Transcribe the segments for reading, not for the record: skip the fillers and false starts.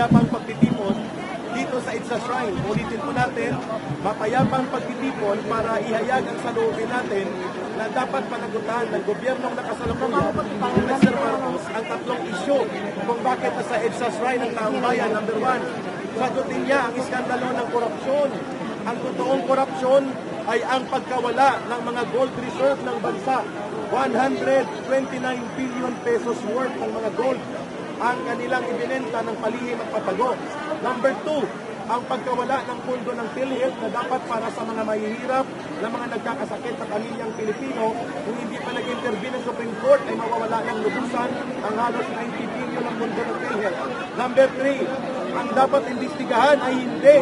mapayapang pagtitipon dito sa EDSA Shrine. Ulitin po natin, mapayapang pagtitipon para ihayag ang saloobin natin na dapat panagutan ng gobyernong nakasalukuyan ni Mr. Marcos ang tatlong isyu kung bakit sa EDSA Shrine ng taong bayan. Number 1, sagutin niya ang iskandalo ng korupsyon. Ang totoong korupsyon ay ang pagkawala ng mga gold reserve ng bansa. 129 billion pesos worth ng mga gold ang kanilang ibinenta ng palihim at patago. Number 2, ang pagkawala ng pondo ng PhilHealth na dapat para sa mga mahihirap na mga nagkakasakit sa pamilyang Pilipino. Kung hindi pa nag-intervene ang Supreme Court ay mawawala ng lubusan ang halos 90 billion ng pondo ng PhilHealth. Number 3, ang dapat imbestigahan ay hindi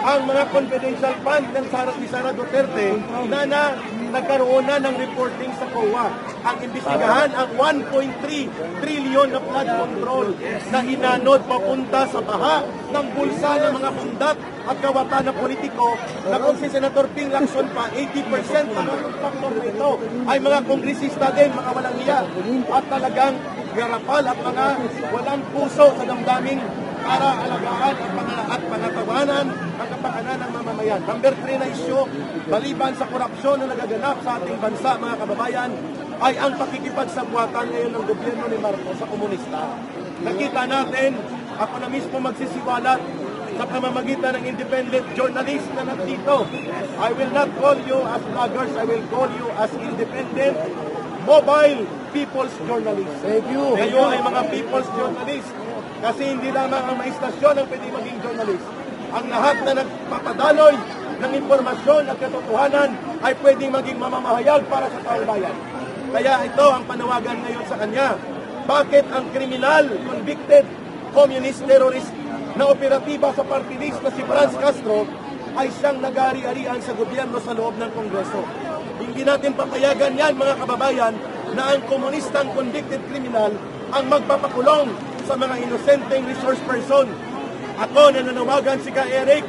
ang mga confidential fund ng Sara Duterte na nagkaroon na ng reporting sa COA. Ang imbestigahan ang 1.3 trillion na flood control na inanod papunta sa baha ng bulsa ng mga pundat at kawatan ng politiko na kung si Senator Ping Lacson pa, 80% ng mga factor na ito ay mga kongresista din, mga walang hiya at talagang garapal at mga walang puso sa damdaming para alagaan at pangatawanan ang kapakanan ng mamamayan. Number 3 na isyu, maliban sa korupsyon na nagaganap sa ating bansa, mga kababayan, ay ang pakikipagsabwatan ngayon ng gobyerno ni Marcos sa komunista. Nakita natin, ako na mismo magsisiwalat sa pamamagitan ng independent journalist na nandito. I will not call you as vloggers, I will call you as independent mobile people's journalists. Thank you. Kayo ay mga people's journalists. Kasi hindi lamang ang mga istasyon ang pwede maging journalist. Ang lahat na nagpapadaloy ng impormasyon at katotohanan ay pwede maging mamamahayag para sa taong bayan. Kaya ito ang panawagan ngayon sa kanya. Bakit ang kriminal, convicted, communist terrorist na operatiba sa party list na si Franz Castro ay siyang nag-ari-arian sa gobyerno sa loob ng Kongreso? Hindi natin papayagan yan, mga kababayan, na ang komunistang convicted criminal ang magpapakulong sa mga inosenteng resource person. Ako nananawagan si Ka Eric,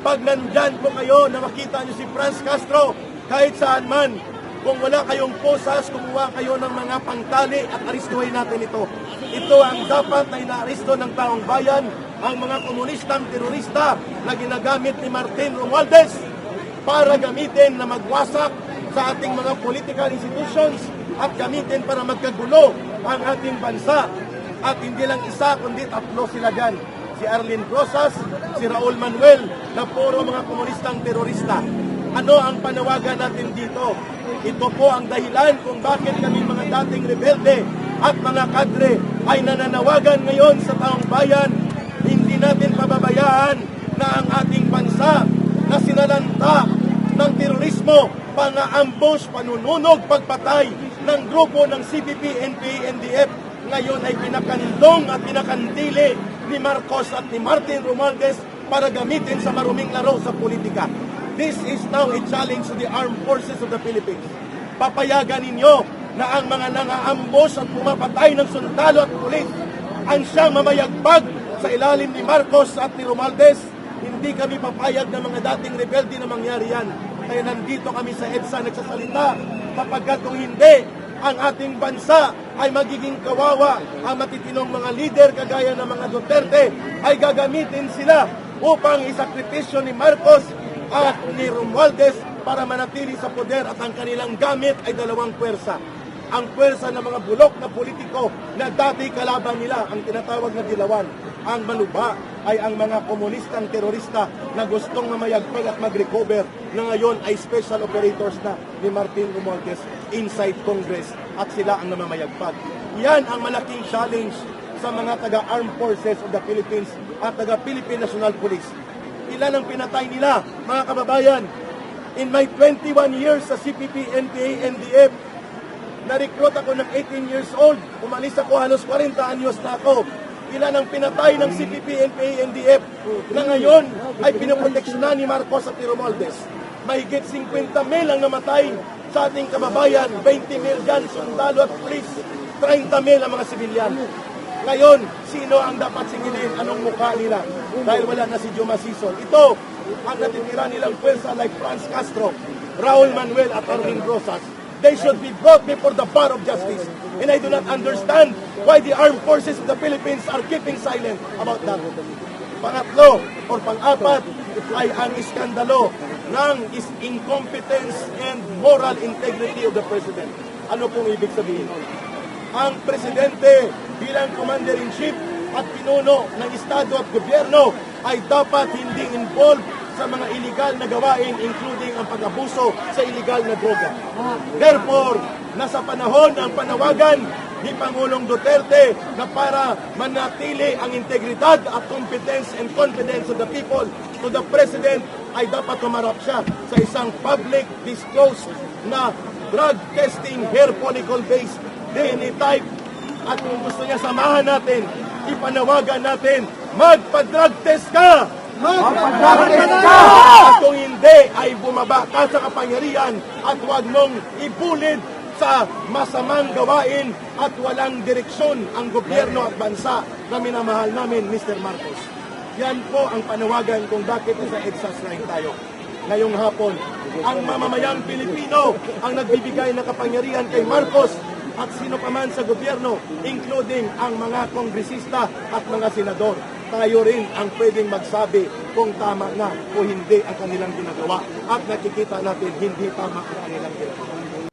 pag nandyan po kayo na makita niyo si Franz Castro, kahit saan man, kung wala kayong posas, kumuha kayo ng mga pangtali at aristuhin natin ito. Ito ang dapat na inaaristo ng taong bayan, ang mga komunistang terorista na ginagamit ni Martin Romualdez para gamitin na magwasak sa ating mga political institutions at gamitin para magkagulo ang ating bansa. At hindi lang isa, kundi tatlo sila dyan. Si Arlene Rosas, si Raul Manuel, na puro mga komunistang terorista. Ano ang panawagan natin dito? Ito po ang dahilan kung bakit kami mga dating rebelde at mga kadre ay nananawagan ngayon sa taong bayan. Hindi natin pababayaan na ang ating bansa na sinalanta ng terorismo, pang-ambush, panununog, pagpatay ng grupo ng CPP, NPA, NDF ngayon ay pinakandong at pinakandili ni Marcos at ni Martin Romualdez para gamitin sa maruming laro sa politika. This is now a challenge to the armed forces of the Philippines. Papayagan ninyo na ang mga nang-aambos at pumapatay ng sundalo at pulis ang siyang mamayagbag sa ilalim ni Marcos at ni Romualdez. Hindi kami papayag ng mga dating rebelde na mangyari yan. Kaya nandito kami sa EDSA nagsasalita, kapagkat kung hindi, ang ating bansa ay magiging kawawa. Ang matitinong mga lider kagaya ng mga Duterte ay gagamitin sila upang isakripisyo ni Marcos at ni Romualdez para manatili sa poder, at ang kanilang gamit ay dalawang pwersa. Ang pwersa ng mga bulok na politiko na dati kalaban nila, ang tinatawag na dilawan. Ang maluba ay ang mga komunistang terorista na gustong mamayagpag at mag-recover na ngayon ay special operators na ni Martin Romualdez inside Congress at sila ang namamayagpag. Yan ang malaking challenge sa mga taga-armed forces of the Philippines at taga-Philippine National Police. Ilan ang pinatay nila, mga kababayan? In my 21 years sa CPP, NPA, NDF, na-recruit ako ng 18 years old. Umalis ako, halos 40 anyos na ako. Ilan ang pinatay ng CPP, NPA, NDF na ngayon ay pinoproteksyonan ni Marcos at ni Romualdez. Mahigit 50 mil ang namatay sa ating kababayan, 20 mil dyan, sundalo at pulis, 30 mil ang mga sibilyan. Ngayon, sino ang dapat singilin? Anong mukha nila? Dahil wala na si Juma Sison. Ito ang natitira nilang pwersa like Franz Castro, Raul Manuel at Arlene Rosas they should be brought before the bar of justice. And I do not understand why the armed forces of the Philippines are keeping silent about that. Pangatlo or pang-apat ay ang iskandalo ng incompetence and moral integrity of the President. Ano pong ibig sabihin? Ang Presidente bilang Commander-in-Chief at pinuno ng Estado at Gobyerno ay dapat hindi involved sa mga illegal na gawain, including ang pag-abuso sa illegal na droga. Therefore, nasa panahon ang panawagan ni Pangulong Duterte na para manatili ang integridad at competence and confidence of the people to the President ay dapat tumarap siya sa isang public disclosed na drug testing hair follicle based DNA type. At kung gusto niya samahan natin, ipanawagan natin, magpa-drug test ka! Magpa-drug test ka! At kung hindi, ay bumaba ka sa kapangyarihan at huwag mong ibulid sa masamang gawain at walang direksyon ang gobyerno at bansa na minamahal namin, Mr. Marcos. Yan po ang panawagan kung bakit sa EDSA's line tayo. Ngayong hapon, ang mamamayang Pilipino ang nagbibigay ng kapangyarihan kay Marcos at sino pa man sa gobyerno, including ang mga kongresista at mga senador. Tayo rin ang pwedeng magsabi kung tama na o hindi ang kanilang ginagawa. At nakikita natin hindi tama ang kanilang ginagawa.